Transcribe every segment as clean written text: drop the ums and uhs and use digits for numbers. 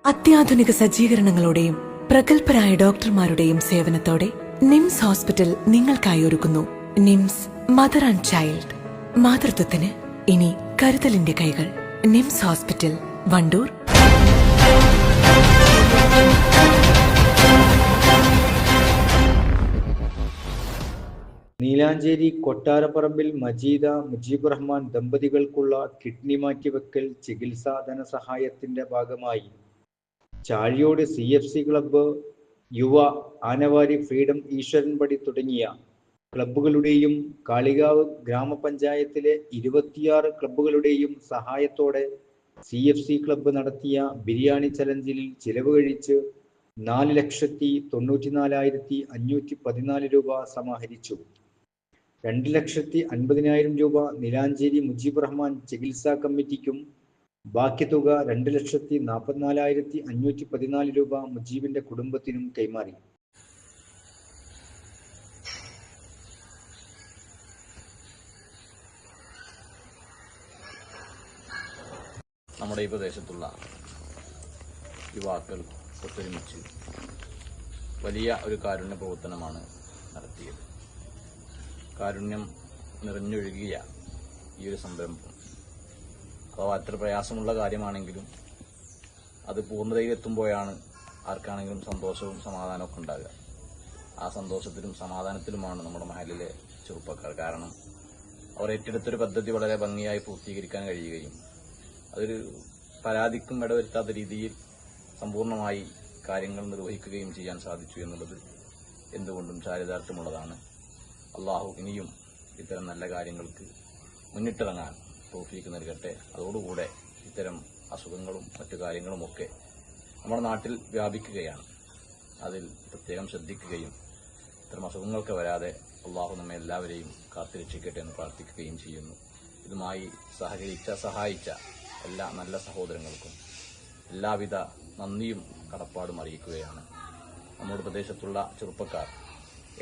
അത്യാധുനിക സജ്ജീകരണങ്ങളോടെയും പ്രഗത്ഭരായ ഡോക്ടർമാരുടെയും സേവനത്തോടെ nymphs hospital നിങ്ങൾക്കായി ഒരുക്കുന്നു നിംസ് മദർ ആൻഡ് ചൈൽഡ്. മാതൃത്വത്തിന് ഇനി കരുതലിന്റെ കൈകൾ. നിംസ് ഹോസ്പിറ്റൽ, വണ്ടൂർ. നീലാഞ്ചേരി കൊട്ടാരപ്പറമ്പിൽ മജീദ മുജീബ് റഹ്മാൻ ദമ്പതികൾക്കുള്ള കിഡ്നി മാറ്റിവെക്കൽ ചികിത്സാ ധനസഹായത്തിന്റെ ഭാഗമായി ചാഴിയോട് CFC ക്ലബ്ബ്, യുവ, ആനവാരി, ഫ്രീഡം, ഈശ്വരൻപടി തുടങ്ങിയ ക്ലബ്ബുകളുടെയും കാളികാവ് ഗ്രാമപഞ്ചായത്തിലെ 26 ക്ലബ്ബുകളുടെയും സഹായത്തോടെ CFC ക്ലബ്ബ് നടത്തിയ ബിരിയാണി ചലഞ്ചിൽ ചിലവ് കഴിച്ച് 4,94,514 രൂപ സമാഹരിച്ചു. 2,50,000 രൂപ നീലാഞ്ചേരി മുജീബ് റഹ്മാൻ ചികിത്സാ കമ്മിറ്റിക്കും ബാക്കി തുക 2,44,514 രൂപ മുജീബിന്റെ കുടുംബത്തിനും കൈമാറി. നമ്മുടെ ഈ പ്രദേശത്തുള്ള യുവാക്കൾ ഒത്തൊരുമിച്ച് വലിയ ഒരു കാരുണ്യ പ്രവർത്തനമാണ് നടത്തിയത്. കാരുണ്യം നിറഞ്ഞൊഴുകിയ ഈ ഒരു സംരംഭം അഥവാ അത്ര പ്രയാസമുള്ള കാര്യമാണെങ്കിലും അത് പൂർണ്ണതയിലെത്തുമ്പോഴാണ് ആർക്കാണെങ്കിലും സന്തോഷവും സമാധാനമൊക്കെ ഉണ്ടാകുക. ആ സന്തോഷത്തിലും സമാധാനത്തിലുമാണ് നമ്മുടെ മഹലിലെ ചെറുപ്പക്കാർ. കാരണം അവർ ഏറ്റെടുത്തൊരു പദ്ധതി വളരെ ഭംഗിയായി പൂർത്തീകരിക്കാൻ കഴിയുകയും അതൊരു പരാതിക്കും ഇടവരുത്താത്ത രീതിയിൽ സമ്പൂർണ്ണമായി കാര്യങ്ങൾ നിർവഹിക്കുകയും ചെയ്യാൻ സാധിച്ചു എന്നുള്ളത് എന്തുകൊണ്ടും ചാരിതാർത്ഥ്യമുള്ളതാണ്. അള്ളാഹു ഇനിയും ഇത്തരം നല്ല കാര്യങ്ങൾക്ക് മുന്നിട്ടിറങ്ങാൻ തൗഫീക്ക് നൽകട്ടെ. അതോടുകൂടെ ഇത്തരം അസുഖങ്ങളും മറ്റു കാര്യങ്ങളുമൊക്കെ നമ്മുടെ നാട്ടിൽ വ്യാപിക്കുകയാണ്. അതിൽ പ്രത്യേകം ശ്രദ്ധിക്കുകയും ഇത്തരം അസുഖങ്ങൾക്ക് വരാതെ അള്ളാഹു നമ്മെ എല്ലാവരെയും കാത്തുരക്ഷിക്കട്ടെ എന്ന് പ്രാർത്ഥിക്കുകയും ചെയ്യുന്നു. ഇതുമായി സഹായിച്ച എല്ലാ നല്ല സഹോദരങ്ങൾക്കും എല്ലാവിധ നന്ദിയും കടപ്പാടും അറിയിക്കുകയാണ്. നമ്മുടെ പ്രദേശത്തുള്ള ചെറുപ്പക്കാർ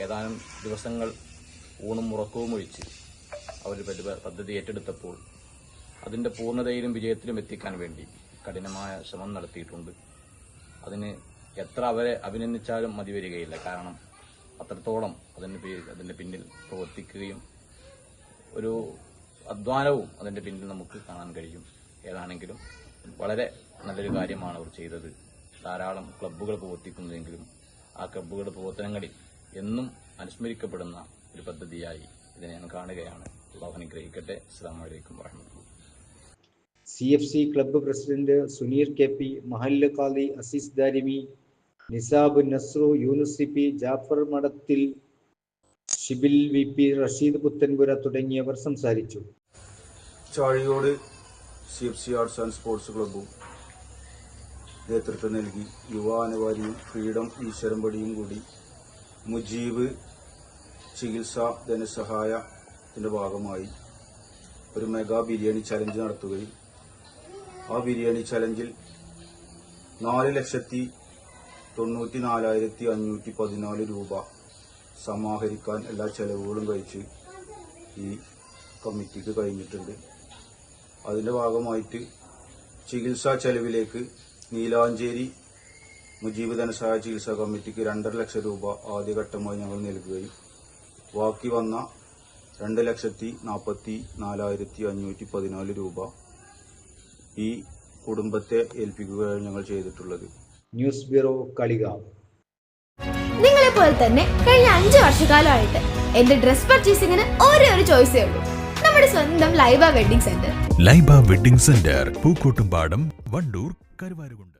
ഏതാനും ദിവസങ്ങൾ ഊണും ഉറക്കവും ഒഴിച്ച് അവർ പദ്ധതി ഏറ്റെടുത്തപ്പോൾ അതിന്റെ പൂർണ്ണതയിലും വിജയത്തിലും എത്തിക്കാൻ വേണ്ടി കഠിനമായ ശ്രമം നടത്തിയിട്ടുണ്ട്. അതിന് എത്ര അവരെ അഭിനന്ദിച്ചാലും മതി വരികയില്ല. കാരണം അത്രത്തോളം അതിന്റെ പിന്നിൽ പ്രവർത്തിക്കുകയും ഒരു അധ്വാനവും അതിന്റെ പിന്നിൽ നമുക്ക് കാണാൻ കഴിയും. ഏതാണെങ്കിലും വളരെ നല്ലൊരു കാര്യമാണ് അവർ ചെയ്തത്. ധാരാളം ക്ലബ്ബുകൾ പ്രവർത്തിക്കുന്നുവെങ്കിലും ആ ക്ലബ്ബുകളുടെ പ്രവർത്തനങ്ങളിൽ എന്നും അനുസ്മരിക്കപ്പെടുന്ന ഒരു പദ്ധതിയായി ഇതിനെ ഞാൻ കാണുകയാണ്. അല്ലാഹു അനുഗ്രഹിക്കട്ടെ. അസ്സലാമു അലൈക്കും വറഹ്മത്തുള്ളാഹി. CFC club president Suneer KP, മഹല്ല് ഖാദി അസീസ് ദാരിമി, നിസാബ്, നസ്രു, യൂനുസ് CP, ജാഫർ മടത്തിൽ, ഷിബിൽ VP, റഷീദ് പുത്തൻപുര തുടങ്ങിയവർ സംസാരിച്ചു. Chazhiyod CFC arts and sports ക്ലബ്ബും നേതൃത്വം നൽകി യുവ, ആനവാരിയും ഫ്രീഡം, ഈശ്വരൻപടിയും കൂടി മുജീബ് ചികിത്സാ ധനസഹായത്തിന്റെ ഭാഗമായി ഒരു മെഗാ ബിരിയാണി ചലഞ്ച് നടത്തുകയും ആ ബിരിയാണി ചലഞ്ചിൽ 4,94,514 രൂപ സമാഹരിക്കാൻ എല്ലാ ചെലവുകളും കഴിച്ച് ഈ കമ്മിറ്റിക്ക് കഴിഞ്ഞിട്ടുണ്ട്. അതിന്റെ ഭാഗമായിട്ട് ചികിത്സാ ചെലവിലേക്ക് നീലാഞ്ചേരി മുജീബ് ധനസഹായ ചികിത്സാ കമ്മിറ്റിക്ക് 2.5 ലക്ഷം രൂപ ആദ്യഘട്ടമായി ഞങ്ങൾ നൽകുകയും ബാക്കി വന്ന 2,44,514 രൂപ ഈ കുടുംബത്തെ ഏൽപ്പിക്കുകയാണ് ഞങ്ങൾ ചെയ്തിട്ടുള്ളത്. News bureau, Kalikavu. നിങ്ങളെപ്പോലെ തന്നെ കഴിഞ്ഞ 5 വർഷക്കാലമായിട്ട് എന്റെ ഡ്രസ് പർച്ചേസിംഗിന് ഒരേ ഒരു ചോയ്സേ ഉള്ളൂ, നമ്മുടെ സ്വന്തം Laiba wedding centre. Laiba wedding centre, Pookkottumpadam, Wandoor, Karuvarakundu.